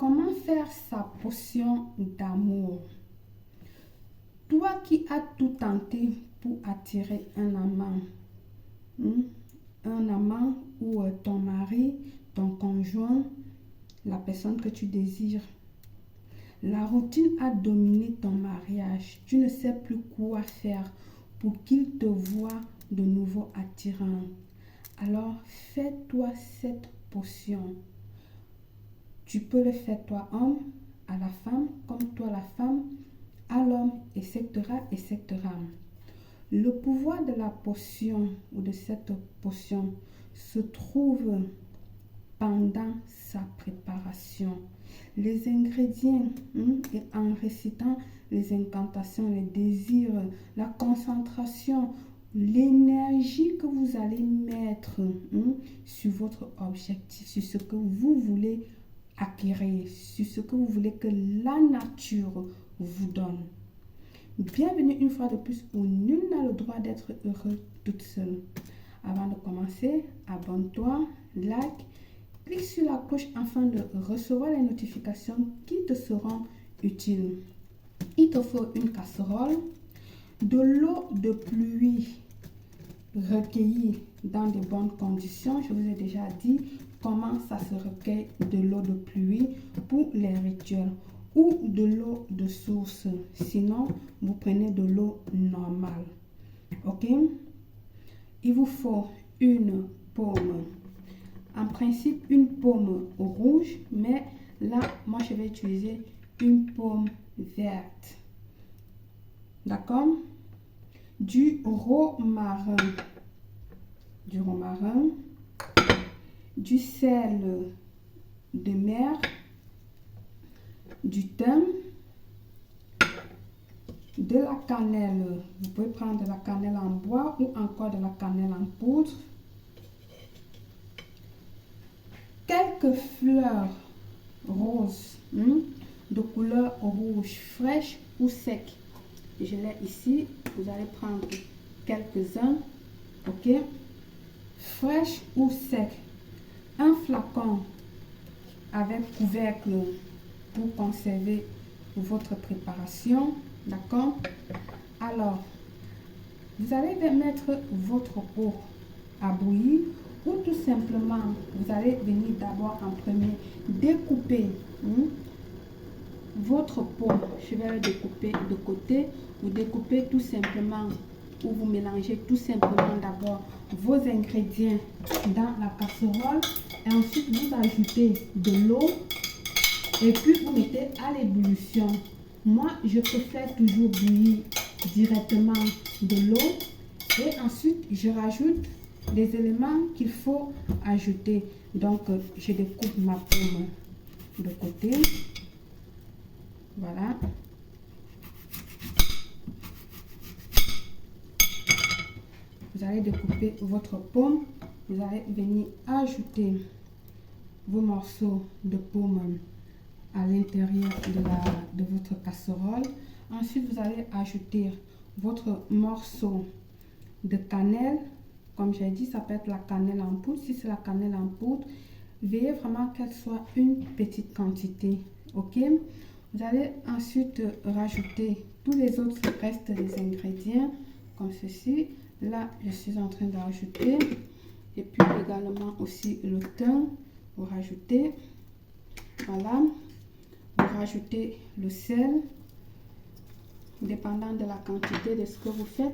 comment faire sa potion d'amour? Toi qui as tout tenté pour attirer un amant, un amant ou ton mari, ton conjoint, la personne que tu désires. La routine a dominé ton mariage. Tu ne sais plus quoi faire pour qu'il te voie de nouveau attirant. Alors, fais-toi cette potion. Tu peux le faire toi homme à la femme, comme toi la femme à l'homme, etc., etc. Le pouvoir de la potion ou de cette potion se trouve pendant sa préparation. Les ingrédients, et en récitant les incantations, les désirs, la concentration, l'énergie que vous allez mettre sur votre objectif, sur ce que vous voulez acquérir, sur ce que vous voulez que la nature vous donne. Bienvenue une fois de plus où nul n'a le droit d'être heureux toute seule. Avant de commencer, abonne-toi, like, clique sur la cloche afin de recevoir les notifications qui te seront utiles. Il te faut une casserole, de l'eau de pluie recueillie dans de bonnes conditions. Je vous ai déjà dit comment ça se recueille de l'eau de pluie pour les rituels, ou de l'eau de source. Sinon, vous prenez de l'eau normale. Ok? Il vous faut une paume. En principe, une paume rouge, mais là, moi, je vais utiliser une paume verte. D'accord? Du romarin. Du sel de mer, du thym, de la cannelle. Vous pouvez prendre de la cannelle en bois ou encore de la cannelle en poudre. Quelques fleurs roses de couleur rouge fraîche ou sec. Je l'ai ici. Vous allez prendre quelques-uns. Ok? Fraîche ou sec. Un flacon avec couvercle pour conserver votre préparation. D'accord? Alors, vous allez mettre votre eau à bouillir, ou tout simplement, vous allez venir d'abord en premier découper votre peau. Je vais le découper de côté. Vous découpez tout simplement, ou vous mélangez tout simplement d'abord vos ingrédients dans la casserole. Et ensuite, vous ajoutez de l'eau. Et puis, vous mettez à l'ébullition. Moi, je préfère toujours bouillir directement de l'eau. Et ensuite, je rajoute les éléments qu'il faut ajouter. Donc, je découpe ma pomme de côté. Voilà. Vous allez découper votre pomme. Vous allez venir ajouter vos morceaux de pomme à l'intérieur de votre casserole. Ensuite, vous allez ajouter votre morceau de cannelle. Comme j'ai dit, ça peut être la cannelle en poudre. Si c'est la cannelle en poudre, veillez vraiment qu'elle soit une petite quantité. Ok? Vous allez ensuite rajouter tous les autres restes des ingrédients, comme ceci. Là, je suis en train d'ajouter. Et puis également aussi le thym. Vous rajoutez. Voilà. Vous rajoutez le sel. Dépendant de la quantité de ce que vous faites,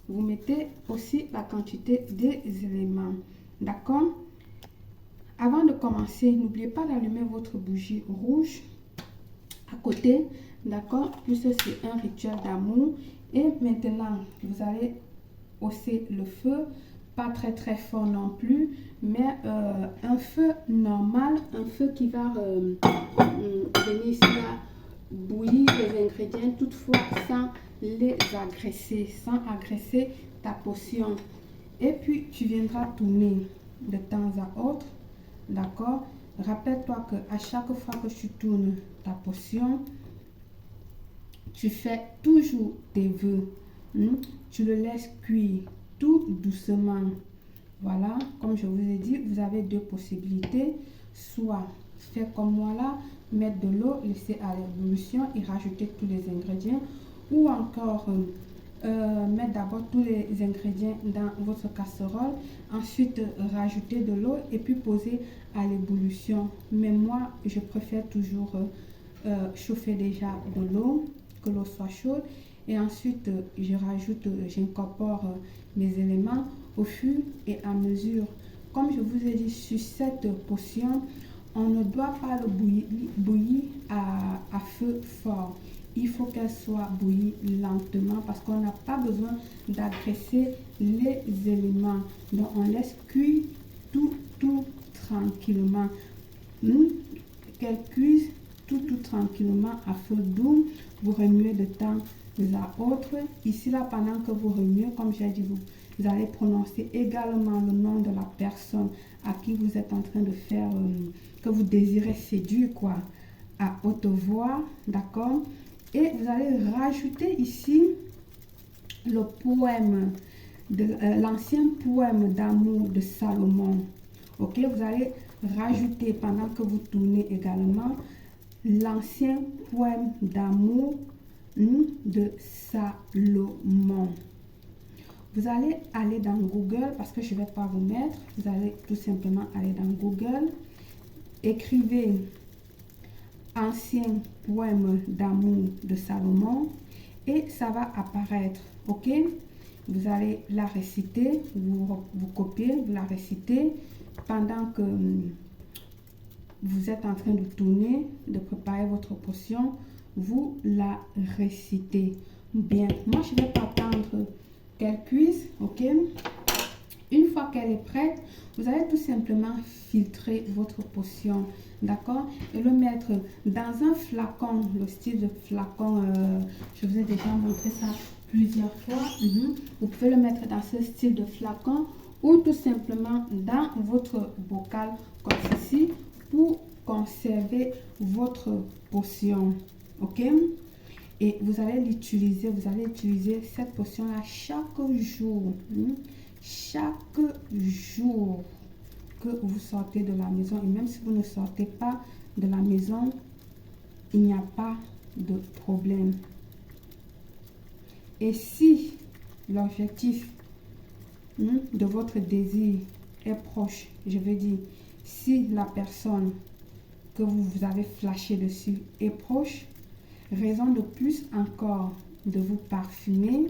vous mettez aussi la quantité des éléments. D'accord? Avant de commencer, n'oubliez pas d'allumer votre bougie rouge à côté. D'accord? Puisque c'est un rituel d'amour. Et maintenant, vous allez hausser le feu. Pas très très fort non plus, mais un feu normal, un feu qui va venir ici, va bouillir les ingrédients, toutefois sans les agresser, sans agresser ta potion. Et puis tu viendras tourner de temps à autre. D'accord? Rappelle-toi que à chaque fois que tu tournes ta potion, tu fais toujours tes vœux. Tu le laisses cuire tout doucement. Voilà, comme je vous ai dit, vous avez deux possibilités. Soit faire comme moi là, mettre de l'eau, laisser à l'ébullition et rajouter tous les ingrédients. Ou encore mettre d'abord tous les ingrédients dans votre casserole, ensuite rajouter de l'eau et puis poser à l'ébullition. Mais moi, je préfère toujours chauffer déjà de l'eau, que l'eau soit chaude, et ensuite j'incorpore mes éléments au fur et à mesure. Comme je vous ai dit, sur cette potion, on ne doit pas le bouillir à feu fort. Il faut qu'elle soit bouillie lentement parce qu'on n'a pas besoin d'agresser les éléments. Donc on laisse cuire tout tranquillement. Qu'elle cuise tout tranquillement à feu doux. Vous remuez de temps à autre. Ici là, pendant que vous remuez, comme j'ai dit, vous allez prononcer également le nom de la personne à qui vous êtes en train de faire, que vous désirez séduire, quoi, à haute voix, d'accord? Et vous allez rajouter ici le poème, l'ancien poème d'amour de Salomon. Ok, vous allez rajouter pendant que vous tournez également l'ancien poème d'amour de Salomon. Vous allez aller dans Google parce que je ne vais pas vous mettre. Vous allez tout simplement aller dans Google. Écrivez ancien poème d'amour de Salomon et ça va apparaître. Ok, vous allez la réciter, vous copiez, vous la récitez pendant que vous êtes en train de tourner, de préparer votre potion. Vous la récitez bien. Moi, je ne vais pas attendre qu'elle cuise. Ok, une fois qu'elle est prête, vous allez tout simplement filtrer votre potion, d'accord, et le mettre dans un flacon, le style de flacon, je vous ai déjà montré ça plusieurs fois. Vous pouvez le mettre dans ce style de flacon ou tout simplement dans votre bocal comme ceci pour conserver votre potion. Ok, et vous allez utiliser cette potion là chaque jour. Chaque jour que vous sortez de la maison, et même si vous ne sortez pas de la maison, il n'y a pas de problème. Et si l'objectif de votre désir est proche, je veux dire, si la personne que vous avez flashé dessus est proche, raison de plus encore de vous parfumer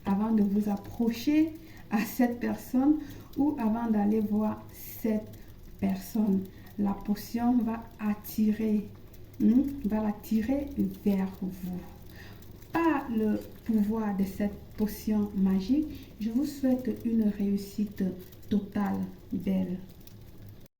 avant de vous approcher à cette personne ou avant d'aller voir cette personne. La potion va attirer, va l'attirer vers vous. Par le pouvoir de cette potion magique, je vous souhaite une réussite totale, belle.